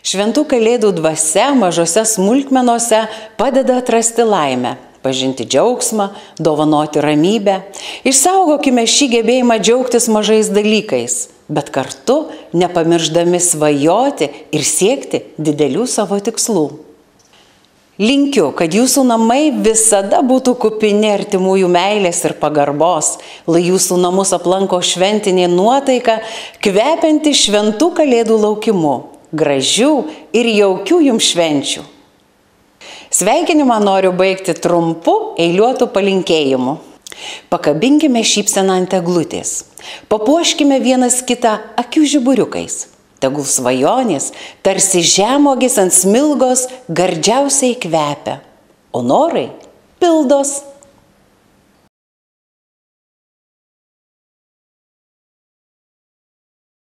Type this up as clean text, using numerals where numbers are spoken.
Šventų kalėdų dvasia mažose smulkmenose padeda atrasti laimę, pažinti džiaugsmą, dovanoti ramybę. Išsaugokime šį gebėjimą džiaugtis mažais dalykais, bet kartu nepamirždami svajoti ir siekti didelių savo tikslų. Linkiu, kad jūsų namai visada būtų kupini artimųjų meilės ir pagarbos, lai jūsų namus aplanko šventinė nuotaika, kvepianti šventų kalėdų laukimu. Gražių ir jaukių jums švenčių. Sveikinimą noriu baigti trumpu eiliuotu palinkėjimu. Pakabinkime šypseną ant eglutės. Papuoškime vienas kitą akių žiburiukais. Tegul svajonės, tarsi žemuogės ant smilgos, gardžiausiai kvepia, o norai pildos.